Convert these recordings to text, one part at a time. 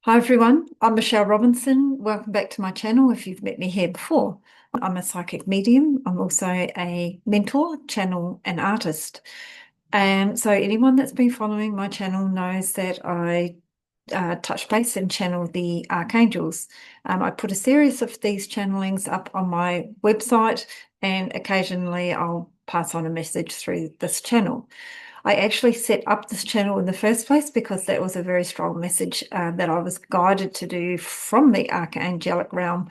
Hi everyone, I'm Michelle Robinson. Welcome back to my channel if you've met me here before. I'm a psychic medium. I'm also a mentor, channel, and artist. So anyone that's been following my channel knows that I touch base and channel the archangels. I put a series of these channelings up on my website, and occasionally I'll pass on a message through this channel. I actually set up this channel in the first place because that was a very strong message that I was guided to do from the archangelic realm.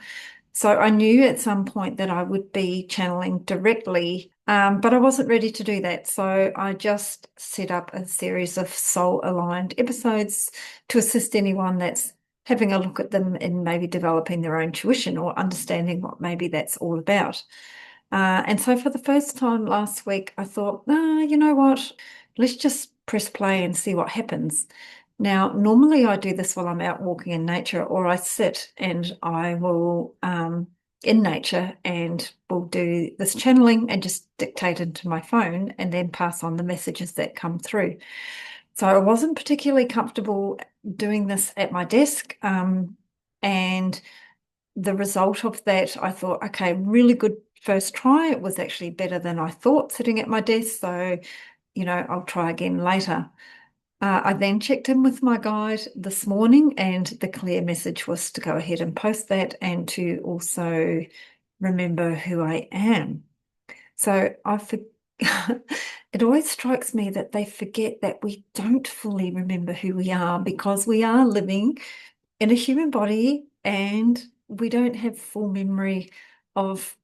So I knew at some point that I would be channeling directly, but I wasn't ready to do that. So I just set up a series of soul-aligned episodes to assist anyone that's having a look at them and maybe developing their own tuition or understanding what maybe that's all about. And so for the first time last week, I thought, you know what? Let's just press play and see what happens. Now, normally I do this while I'm out walking in nature, or I sit and I will in nature and will do this channeling and just dictate into my phone and then pass on the messages that come through. So I wasn't particularly comfortable doing this at my desk. And the result of that, I thought, okay, really good first try. It was actually better than I thought sitting at my desk. So, I'll try again later. I then checked in with my guide this morning, and the clear message was to go ahead and post that and to also remember who I am. So it always strikes me that they forget that we don't fully remember who we are because we are living in a human body and we don't have full memory of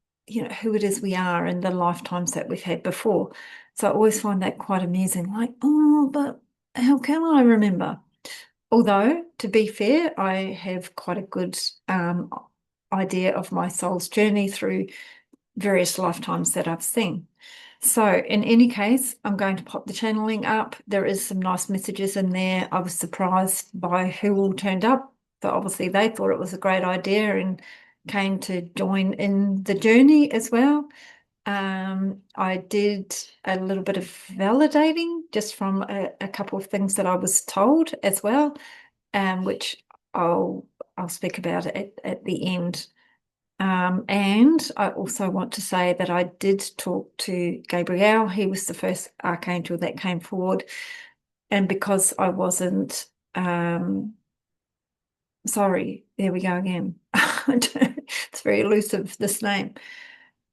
who it is we are and the lifetimes that we've had before. So I always find that quite amusing, like, oh, but how can I remember? Although, to be fair, I have quite a good um, idea of my soul's journey through various lifetimes that I've seen. So in any case, I'm going to pop the channeling up. There is some nice messages in there. I was surprised by who all turned up. So obviously they thought it was a great idea and came to join in the journey as well. I did a little bit of validating just from a couple of things that I was told as well, which I'll speak about at the end. And I also want to say that I did talk to Gabriel. He was the first archangel that came forward. And because I wasn't, sorry, there we go again. It's very elusive, this name.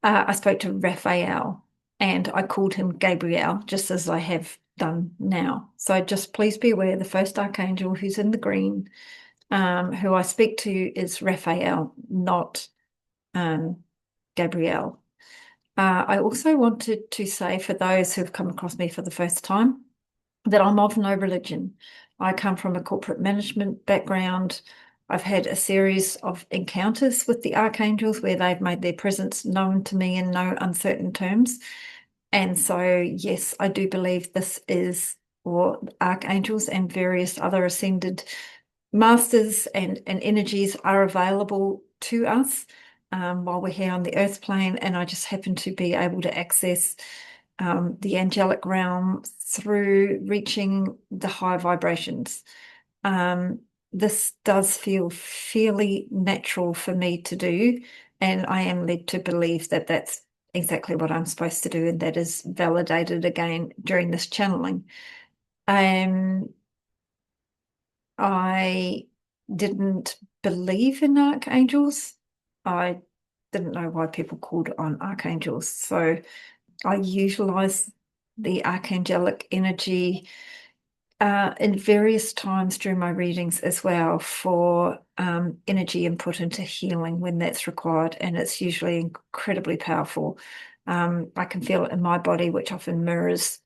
I spoke to Raphael and I called him Gabriel, just as I have done now. So just please be aware the first archangel who's in the green, who I speak to is Raphael, not Gabrielle. I also wanted to say for those who've come across me for the first time that I'm of no religion. I come from a corporate management background. I've had a series of encounters with the archangels where they've made their presence known to me in no uncertain terms. And so, yes, I do believe this is, or archangels and various other ascended masters and energies are available to us while we're here on the earth plane. And I just happen to be able to access the angelic realm through reaching the high vibrations. This does feel fairly natural for me to do, and I am led to believe that that's exactly what I'm supposed to do, and that is validated again during this channeling. I didn't believe in archangels. I didn't know why people called on archangels. So I utilize the archangelic energy in various times during my readings as well for energy input into healing when that's required. And it's usually incredibly powerful. I can feel it in my body, which often mirrors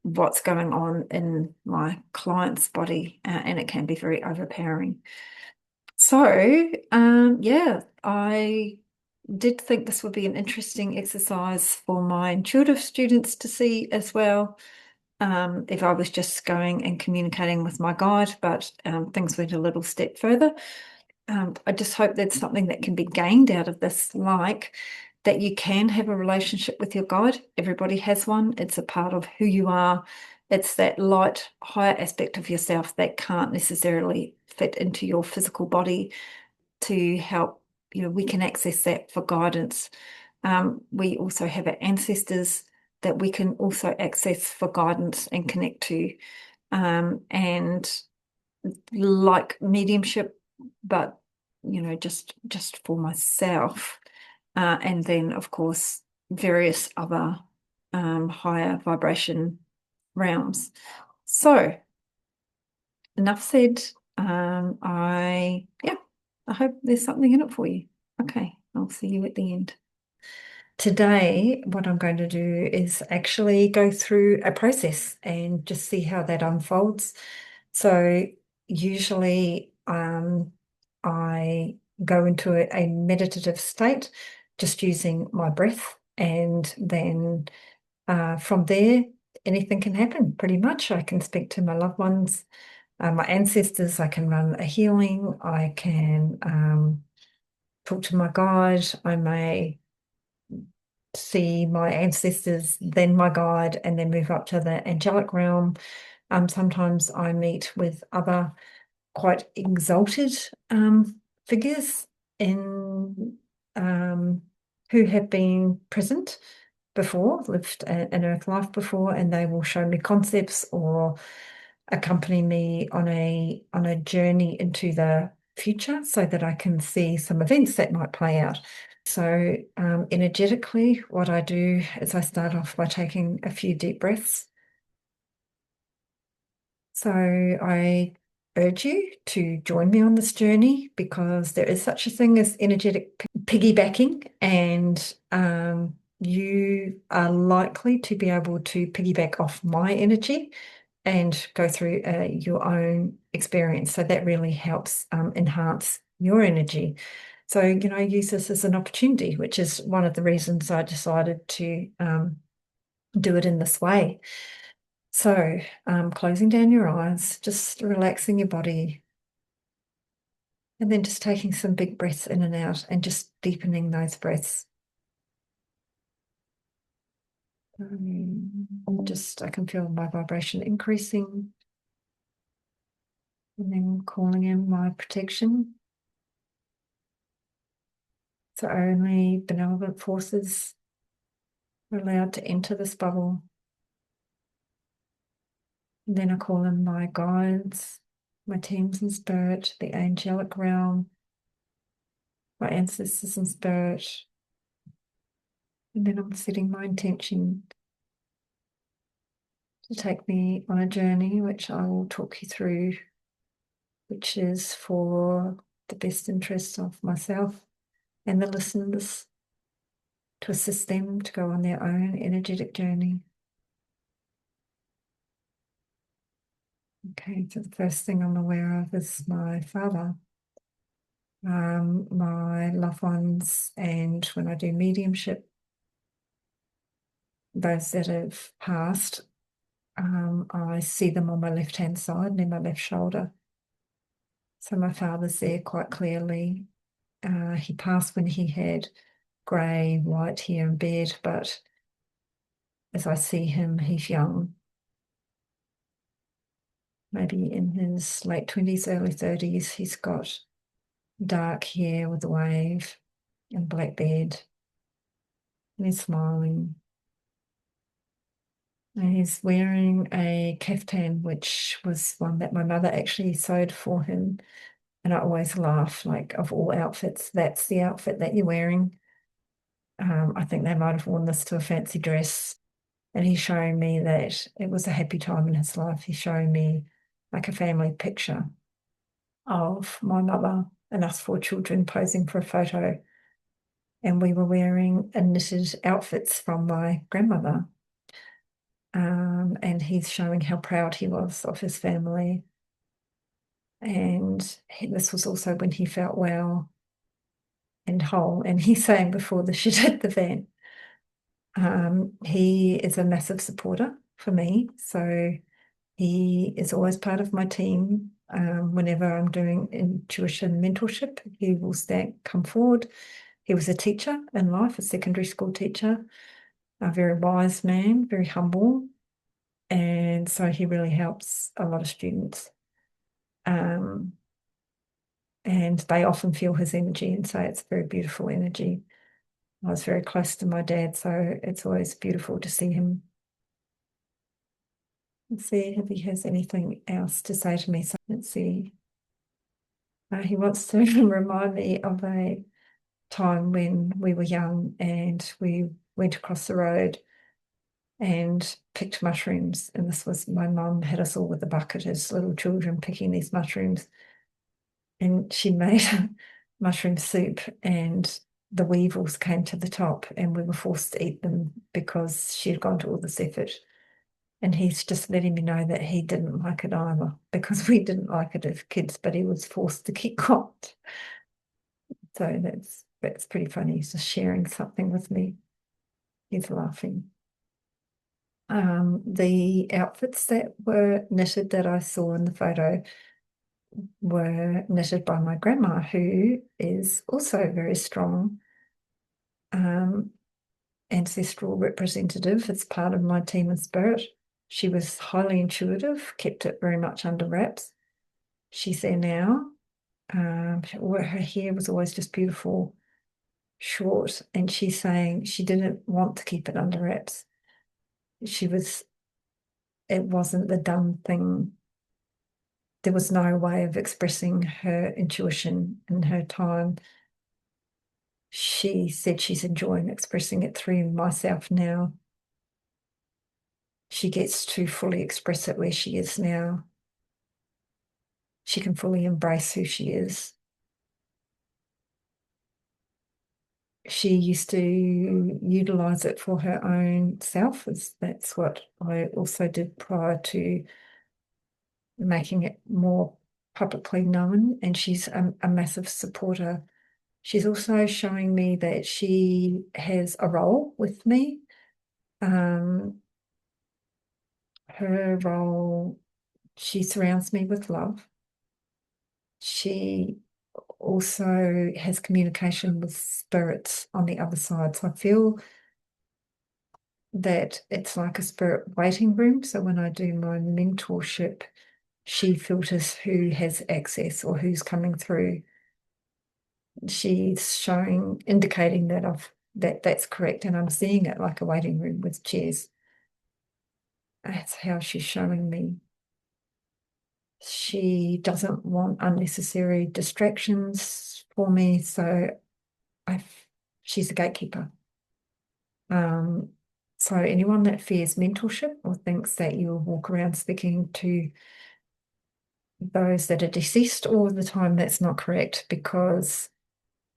what's going on in my client's body, and it can be very overpowering. So, yeah, I did think this would be an interesting exercise for my intuitive students to see as well, if I was just going and communicating with my guide, but things went a little step further. I just hope that's something that can be gained out of this, like that you can have a relationship with your guide. Everybody has one. It's a part of who you are. It's that light, higher aspect of yourself that can't necessarily fit into your physical body to help, we can access that for guidance. We also have our ancestors that we can also access for guidance and connect to. And like mediumship, but just for myself. And then of course various other higher vibration realms. So enough said. I hope there's something in it for you. Okay, I'll see you at the end. Today, what I'm going to do is actually go through a process and just see how that unfolds. So usually I go into a meditative state, just using my breath, and then from there, anything can happen pretty much. I can speak to my loved ones, my ancestors, I can run a healing, I can talk to my guide, I may see my ancestors, then my guide, and then move up to the angelic realm. Sometimes I meet with other quite exalted figures in who have been present before, lived an earth life before, and they will show me concepts or accompany me on a journey into the future so that I can see some events that might play out. So energetically, what I do is I start off by taking a few deep breaths. So I urge you to join me on this journey, because there is such a thing as energetic piggybacking, and you are likely to be able to piggyback off my energy and go through your own experience. So that really helps enhance your energy. So, use this as an opportunity, which is one of the reasons I decided to do it in this way. So, closing down your eyes, just relaxing your body, and then just taking some big breaths in and out and just deepening those breaths. I can feel my vibration increasing, and then calling in my protection. So only benevolent forces are allowed to enter this bubble. And then I call in my guides, my teams in spirit, the angelic realm, my ancestors in spirit. And then I'm setting my intention to take me on a journey, which I will talk you through, which is for the best interest of myself and the listeners, to assist them to go on their own energetic journey. Okay, so the first thing I'm aware of is my father, my loved ones, and when I do mediumship, those that have passed, I see them on my left-hand side, near my left shoulder. So my father's there quite clearly. He passed when he had grey, white hair and beard, but as I see him, he's young. Maybe in his late 20s, early 30s. He's got dark hair with a wave and black beard. And he's smiling. And he's wearing a kaftan, which was one that my mother actually sewed for him. And I always laugh, like, of all outfits, that's the outfit that you're wearing. I think they might have worn this to a fancy dress. And he's showing me that it was a happy time in his life. He's showing me like a family picture of my mother and us four children posing for a photo. And we were wearing knitted outfits from my grandmother. And he's showing how proud he was of his family. And this was also when he felt well and whole. And he's saying before the shit hit the fan. He is a massive supporter for me. So he is always part of my team. Whenever I'm doing intuition mentorship, he will come forward. He was a teacher in life, a secondary school teacher, a very wise man, very humble. And so he really helps a lot of students. and they often feel his energy and say it's very beautiful energy. I was very close to my dad, so it's always beautiful to see him. Let's see if he has anything else to say to me. So let's see. He wants to remind me of a time when we were young and we went across the road and picked mushrooms. And this was, my mum had us all with a bucket as little children picking these mushrooms. And she made mushroom soup, and the weevils came to the top and we were forced to eat them because she had gone to all this effort. And he's just letting me know that he didn't like it either, because we didn't like it as kids, but he was forced to keep quiet. So that's pretty funny. He's just sharing something with me. He's laughing. The outfits that were knitted that I saw in the photo were knitted by my grandma, who is also very strong ancestral representative. It's part of my team and spirit. She was highly intuitive, kept it very much under wraps. She's there now. Her hair was always just beautiful, short, and she's saying she didn't want to keep it under wraps. It wasn't the done thing. There was no way of expressing her intuition in her time. She said she's enjoying expressing it through myself now. She gets to fully express it where she is now. She can fully embrace who she is. She used to utilize it for her own self. That's what I also did prior to making it more publicly known. And she's a massive supporter. She's also showing me that she has a role with me. Her role, she surrounds me with love. She also has communication with spirits on the other side. So I feel that it's like a spirit waiting room. So when I do my mentorship, she filters who has access or who's coming through. She's indicating that that's correct, and I'm seeing it like a waiting room with chairs. That's how she's showing me. She doesn't want unnecessary distractions for me, so she's a gatekeeper. So anyone that fears mentorship or thinks that you will walk around speaking to those that are deceased all the time, that's not correct, because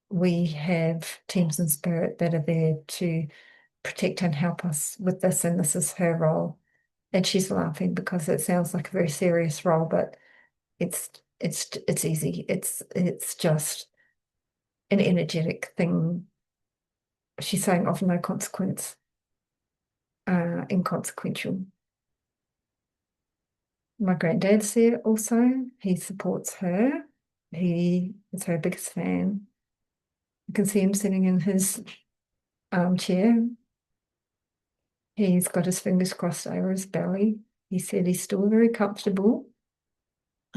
we have teams in spirit that are there to protect and help us with this, and this is her role. And she's laughing because it sounds like a very serious role, but it's easy. It's just an energetic thing. She's saying of no consequence, inconsequential. My granddad's there also. He supports her. He is her biggest fan. You can see him sitting in his armchair. He's got his fingers crossed over his belly. He said he's still very comfortable.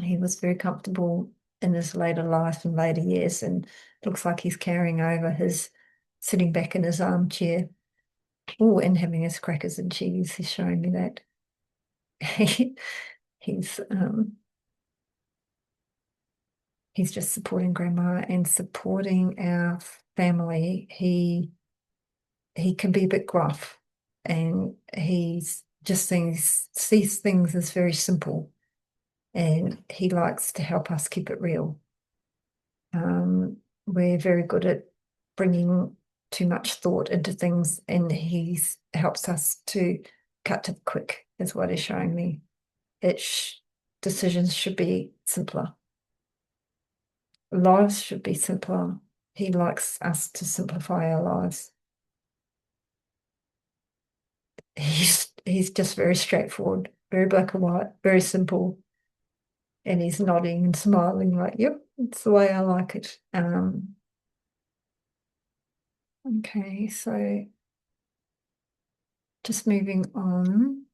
He was very comfortable in his later life and later years, and looks like he's carrying over his sitting back in his armchair. Oh, and having his crackers and cheese. He's showing me that. He's he's just supporting grandma and supporting our family. He can be a bit gruff, and he's just sees things as very simple, and he likes to help us keep it real. We're very good at bringing too much thought into things, and he helps us to cut to the quick, is what he's showing me. Decisions should be simpler. Lives should be simpler. He likes us to simplify our lives. He's just very straightforward, very black and white, very simple. And he's nodding and smiling like, yep, it's the way I like it. Okay, so just moving on.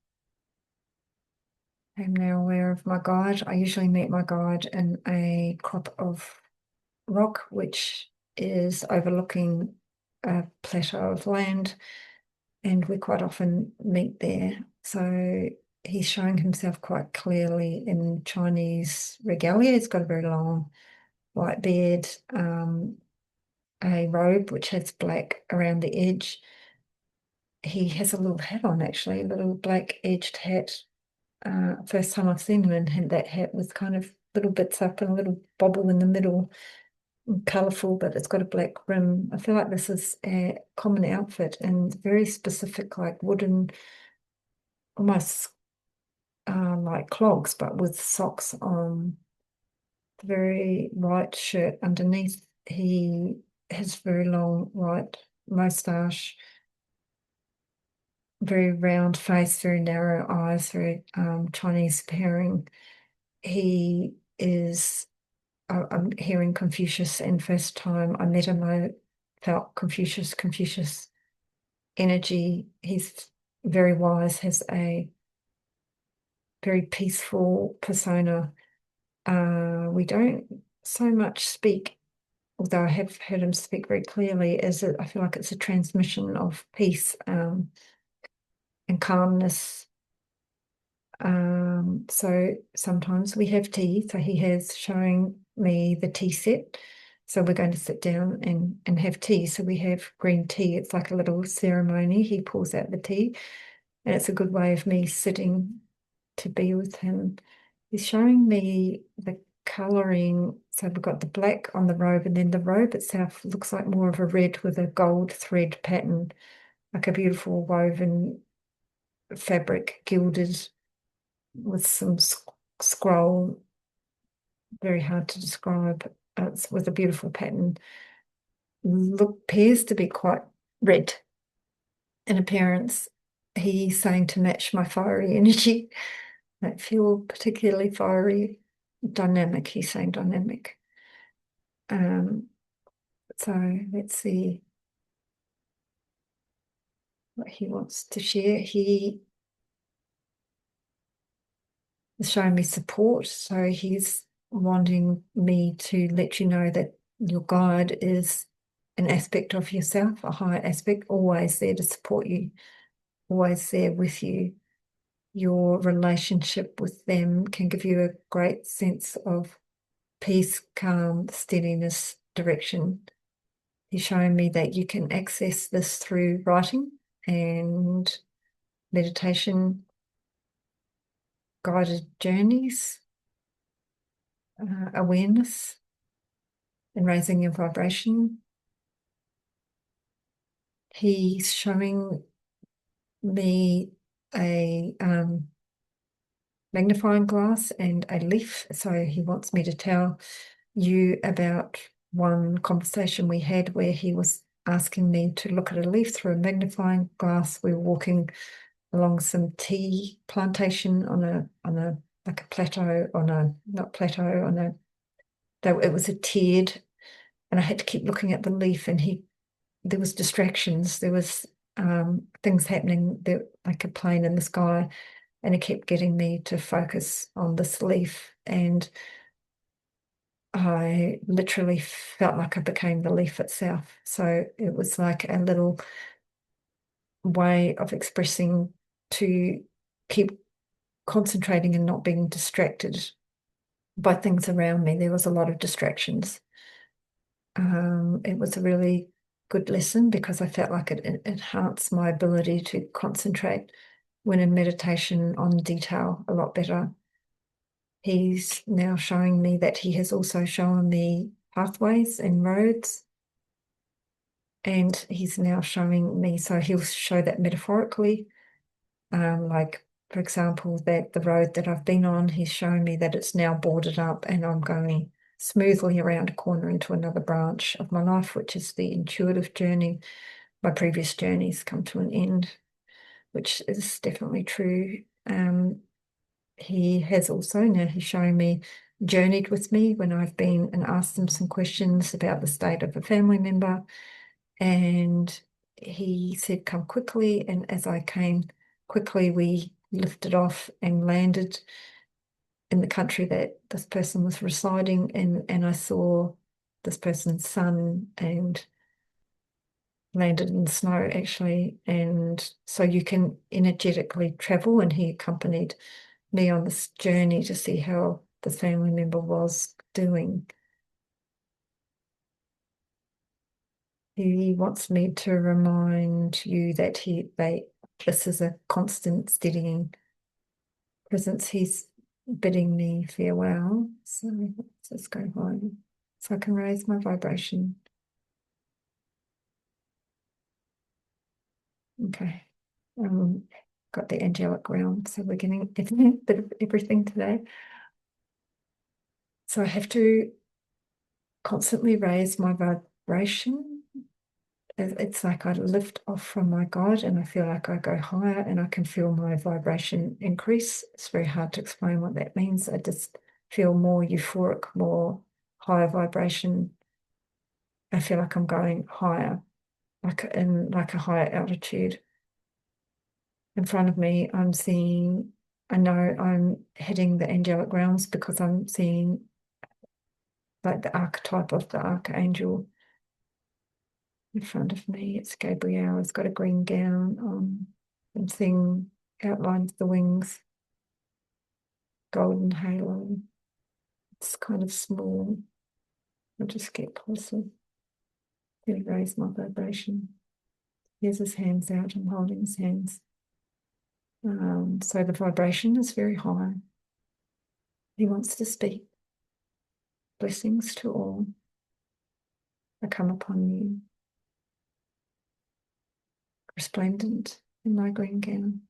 I'm now aware of my guide. I usually meet my guide in a crop of rock, which is overlooking a plateau of land, and we quite often meet there. So he's showing himself quite clearly in Chinese regalia. He's got a very long white beard, a robe which has black around the edge. He has a little hat on, actually, a little black edged hat. First time I've seen him in that hat with kind of little bits up and a little bobble in the middle. Colourful, but it's got a black rim. I feel like this is a common outfit and very specific, like wooden, almost like clogs, but with socks on. Very white shirt underneath. He has very long white moustache, very round face, very narrow eyes, very Chinese appearing. He is, I'm hearing Confucius, and first time I met him, I felt Confucius energy. He's very wise, has a very peaceful persona. We don't so much speak, although I have heard him speak very clearly, I feel like it's a transmission of peace and calmness. So sometimes we have tea. So he has showing me the tea set. So we're going to sit down and have tea. So we have green tea. It's like a little ceremony. He pours out the tea, and it's a good way of me sitting to be with him. He's showing me the colouring. So we've got the black on the robe, and then the robe itself looks like more of a red with a gold thread pattern, like a beautiful woven fabric, gilded with some scroll, very hard to describe. It's with a beautiful pattern. Appears to be quite red in appearance. He's saying to match my fiery energy. I feel particularly fiery, dynamic. He's saying dynamic. So let's see what he wants to share. He is showing me support. So he's wanting me to let you know that your guide is an aspect of yourself, a higher aspect, always there to support you, always there with you. Your relationship with them can give you a great sense of peace, calm, steadiness, direction. He's showing me that you can access this through writing and meditation, guided journeys, awareness, and raising your vibration. He's showing me a magnifying glass and a leaf. So he wants me to tell you about one conversation we had where he was asking me to look at a leaf through a magnifying glass. We were walking along some tea plantation on a like a plateau, on a not plateau, on a, though it was a tiered, and I had to keep looking at the leaf, and there was distractions, there was things happening there, like a plane in the sky, and it kept getting me to focus on this leaf, and I literally felt like I became the leaf itself. So it was like a little way of expressing to keep concentrating and not being distracted by things around me. There was a lot of distractions. It was a really good lesson because I felt like it enhanced my ability to concentrate when in meditation on detail a lot better. He's now showing me that he has also shown me pathways and roads. And he's now showing me, so he'll show that metaphorically, like, for example, that the road that I've been on, he's showing me that it's now boarded up and I'm going smoothly around a corner into another branch of my life, which is the intuitive journey. My previous journeys come to an end, which is definitely true. He has also, now he's showing me, journeyed with me when I've been and asked him some questions about the state of a family member. And he said, come quickly. And as I came quickly, we lifted off and landed in the country that this person was residing in. And I saw this person's son and landed in the snow actually, and so you can energetically travel, and he accompanied me on this journey to see how the family member was doing. He wants me to remind you that this is a constant steadying presence. He's bidding me farewell. So let's just go home so I can raise my vibration. Okay. Got the angelic realm, so we're getting a bit of everything today. So I have to constantly raise my vibration. It's like I lift off from my God and I feel like I go higher and I can feel my vibration increase. It's very hard to explain what that means. I just feel more euphoric, more higher vibration. I feel like I'm going higher, like a higher altitude. In front of me, I know I'm hitting the angelic realms because I'm seeing like the archetype of the archangel in front of me. It's Gabriel. It's got a green gown on. I'm seeing outlines of the wings, golden halo. It's kind of small. I'll just get closer. Really raise my vibration. Here's his hands out. I'm holding his hands. So the vibration is very high. He wants to speak. Blessings to all. I come upon you. Resplendent in my green gown.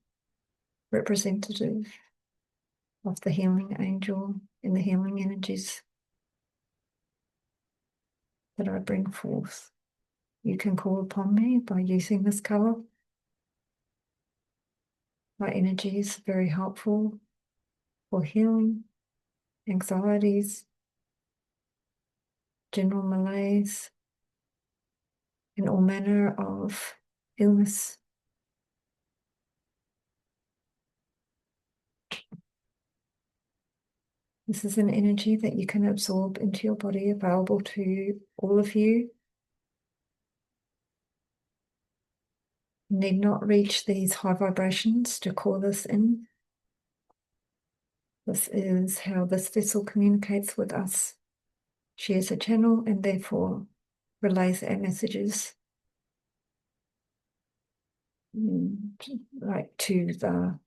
Representative of the healing angel and the healing energies that I bring forth. You can call upon me by using this color. My energy is very helpful for healing, anxieties, general malaise, and all manner of illness. This is an energy that you can absorb into your body, available to all of you. You need not reach these high vibrations to call this in. This is how this vessel communicates with us. She is a channel and therefore relays our messages like to the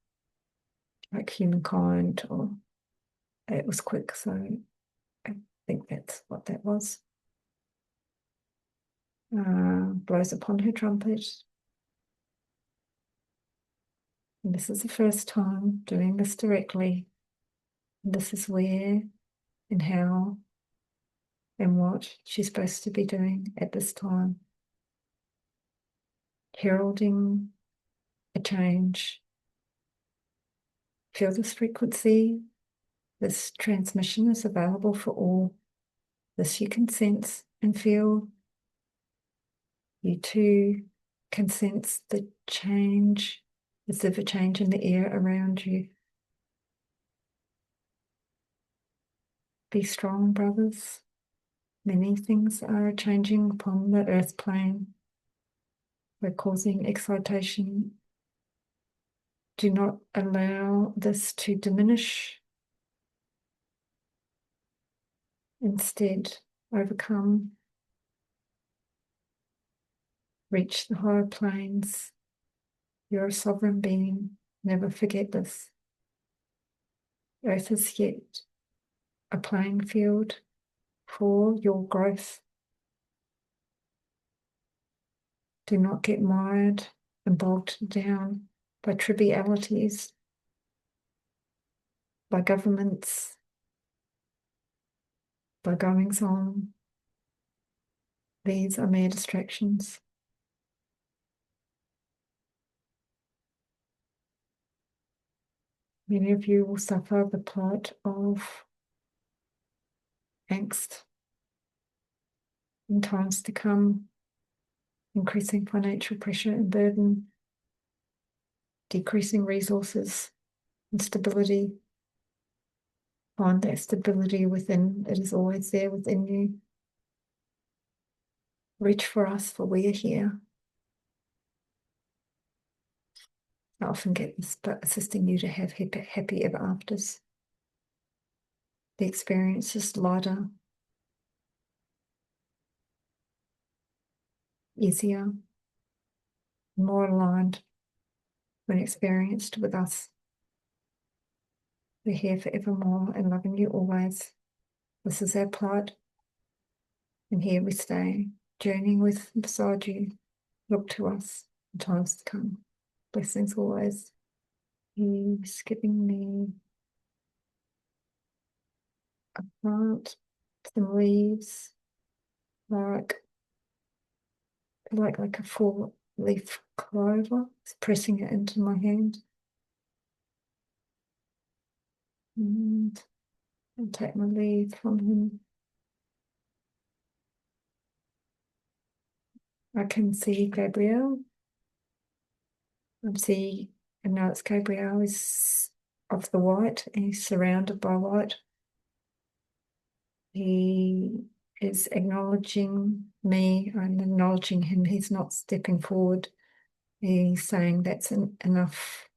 humankind, or it was quick, so I think that's what that was. Blows upon her trumpet. And this is the first time doing this directly. And this is where and how and what she's supposed to be doing at this time. Heralding a change. Feel this frequency. This transmission is available for all. This you can sense and feel. You too can sense the change, as if a change in the air around you. Be strong, brothers. Many things are changing upon the earth plane. We're causing excitation. Do not allow this to diminish. Instead, overcome. Reach the higher planes. You're a sovereign being. Never forget this. Earth is yet a playing field for your growth. Do not get mired and bogged down by trivialities, by governments, by goings on. These are mere distractions. Many of you will suffer the plight of angst in times to come, increasing financial pressure and burden, decreasing resources, instability. Find that stability within. It is always there within you. reach for us, for we are here. I often get this, but assisting you to have happy ever afters. The experience is lighter, easier, more aligned when experienced with us. We're here forevermore and loving you always. This is our plight, and here we stay, journeying with and beside you. Look to us in times to come. Blessings always. He's giving me a plant, some leaves, like a 4-leaf clover. It's pressing it into my hand. And I'll take my leaf from him. I can see Gabriel. And now it's Gabriel is of the white, and he's surrounded by white. He is acknowledging me. I'm acknowledging him. He's not stepping forward. He's saying that's enough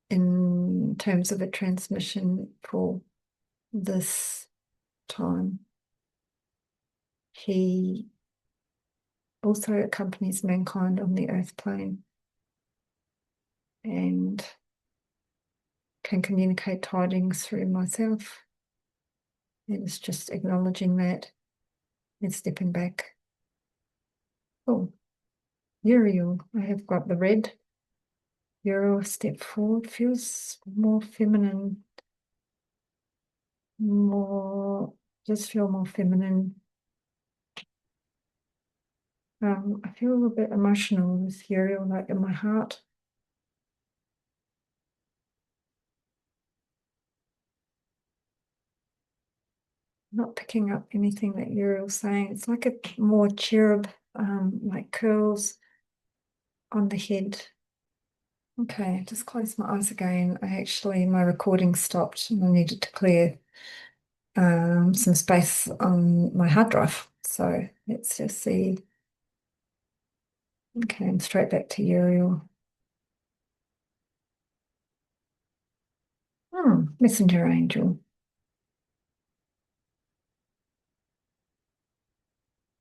in terms of a transmission for this time. He also accompanies mankind on the earth plane and can communicate tidings through myself. And it's just acknowledging that and stepping back. Oh, Uriel, I have got the red. Uriel, step forward, feels more feminine, just feel more feminine. I feel a little bit emotional with Uriel, like in my heart. Not picking up anything that Uriel's saying. It's like a more cherub, like curls on the head. Okay, just close my eyes again. My recording stopped and I needed to clear some space on my hard drive. So let's just see. Okay, and straight back to Uriel. Messenger angel.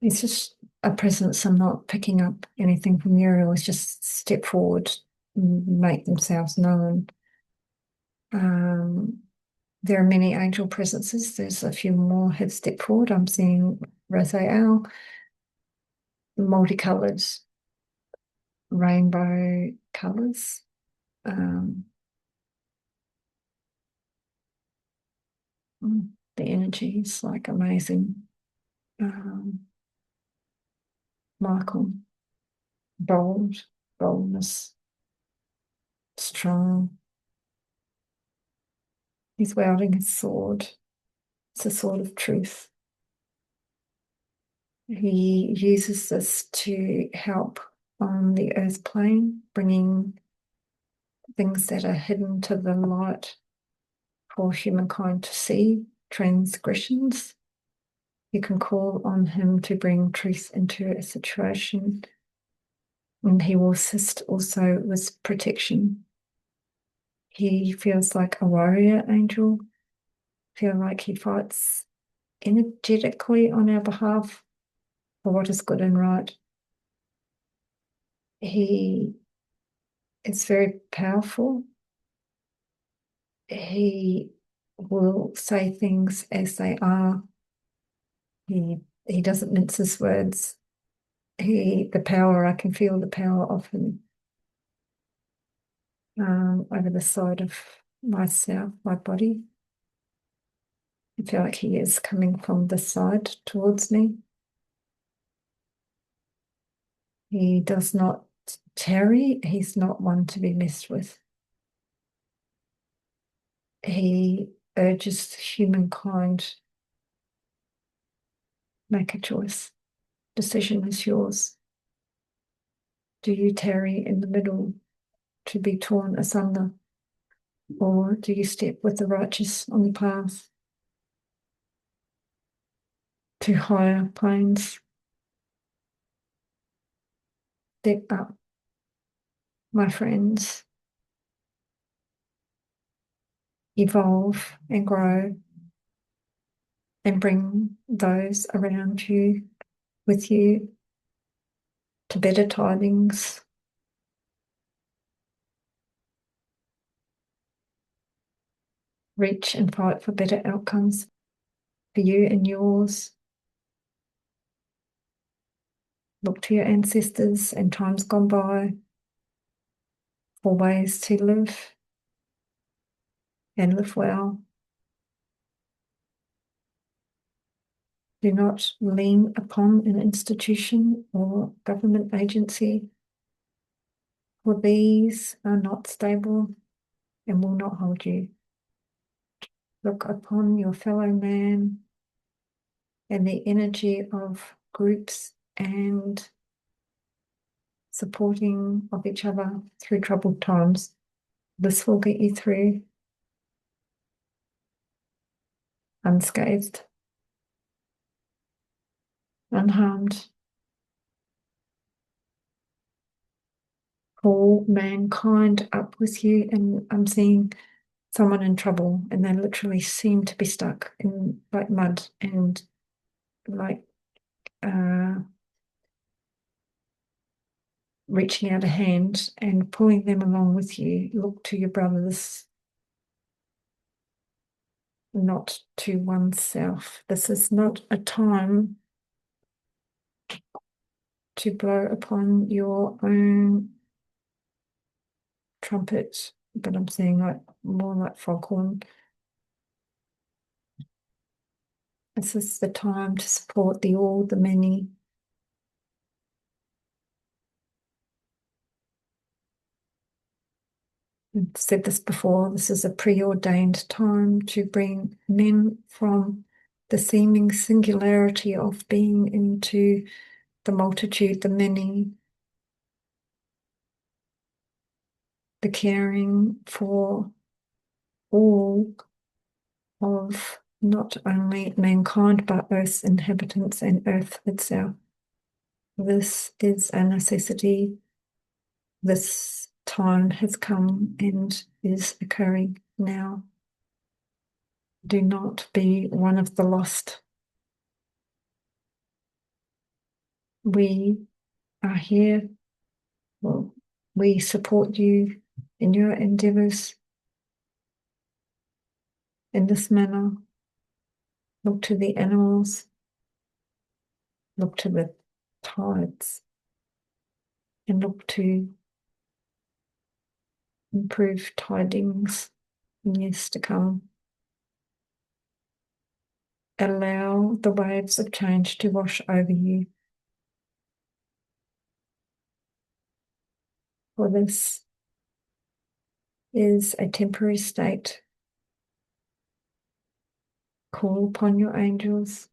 It's just a presence. I'm not picking up anything from Uriel. It's just step forward, make themselves known. There are many angel presences. There's a few more have stepped forward. I'm seeing Raphael, multicolored rainbow colors. The energy is like amazing. Michael, boldness, strong. He's wielding his sword. It's a sword of truth. He uses this to help on the earth plane, bringing things that are hidden to the light for humankind to see, transgressions. You can call on him to bring truth into a situation, and he will assist also with protection. He feels like a warrior angel, feel like he fights energetically on our behalf for what is good and right. He is very powerful. He will say things as they are. He doesn't mince his words. I can feel the power of him over the side of myself, my body. I feel like he is coming from this side towards me. He does not tarry. He's not one to be messed with. He urges humankind, make a choice. Decision is yours. Do you tarry in the middle to be torn asunder, or do you step with the righteous on the path to higher planes? Step up, my friends. Evolve and grow and bring those around you with you to better tidings. Reach and fight for better outcomes for you and yours. Look to your ancestors and times gone by for ways to live and live well. Do not lean upon an institution or government agency, for these are not stable and will not hold you. Look upon your fellow man and the energy of groups and supporting of each other through troubled times. This will get you through unscathed, unharmed. Pull mankind up with you, and I'm seeing someone in trouble and they literally seem to be stuck in like mud and like reaching out a hand and pulling them along with you. Look to your brothers, not to oneself. This is not a time to blow upon your own trumpet, but I'm seeing like more like foghorn. This is the time to support the all, the many. I've said this before, this is a preordained time to bring men from the seeming singularity of being into the multitude, the many, the caring for all of not only mankind, but Earth's inhabitants and Earth itself. This is a necessity. This time has come and is occurring now. Do not be one of the lost. We are here. Well, we support you in your endeavors in this manner. Look to the animals. Look to the tides. And look to improve tidings in years to come. Allow the waves of change to wash over you. For this is a temporary state. Call upon your angels.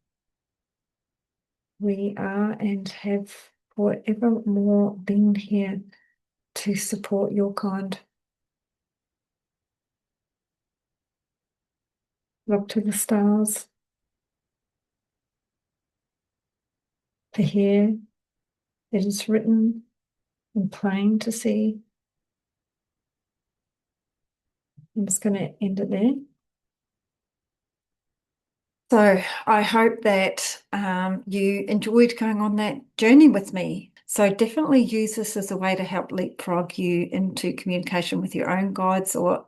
We are and have forevermore been here to support your kind. Look to the stars to hear. It is written and plain to see. I'm just going to end it there. So I hope that you enjoyed going on that journey with me. So definitely use this as a way to help leapfrog you into communication with your own guides or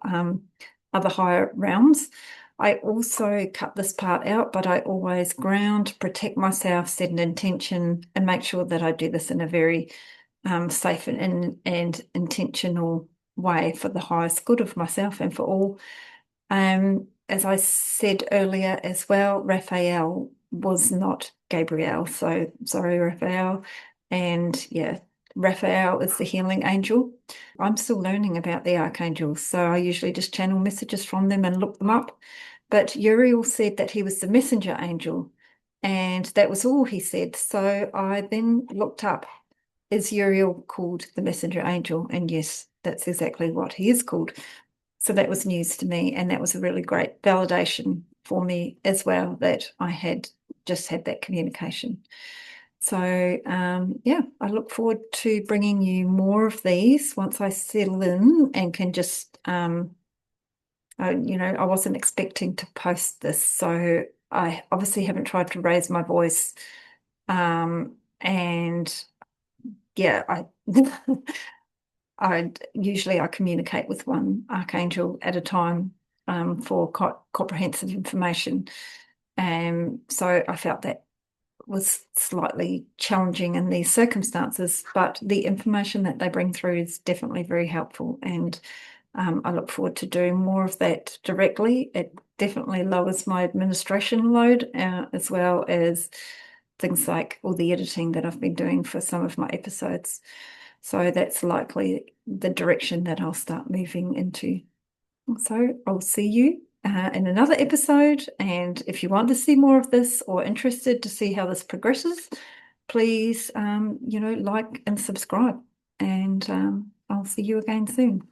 other higher realms. I also cut this part out, but I always ground, protect myself, set an intention, and make sure that I do this in a very safe and intentional way for the highest good of myself and for all. As I said earlier as well, Raphael was not Gabriel. So sorry, Raphael. And yeah, Raphael is the healing angel. I'm still learning about the archangels, so I usually just channel messages from them and look them up. But Uriel said that he was the messenger angel, and that was all he said. So I then looked up, is Uriel called the messenger angel? And yes, that's exactly what he is called. So that was news to me, and that was a really great validation for me as well, that I had just had that communication. So yeah, I look forward to bringing you more of these once I settle in and can just, I wasn't expecting to post this, so I obviously haven't tried to raise my voice. And yeah, I communicate with one archangel at a time for comprehensive information. So I felt that was slightly challenging in these circumstances, but the information that they bring through is definitely very helpful. And I look forward to doing more of that directly. It definitely lowers my administration load, as well as things like all the editing that I've been doing for some of my episodes. So that's likely the direction that I'll start moving into. So I'll see you in another episode. And if you want to see more of this or interested to see how this progresses, please, like and subscribe. And I'll see you again soon.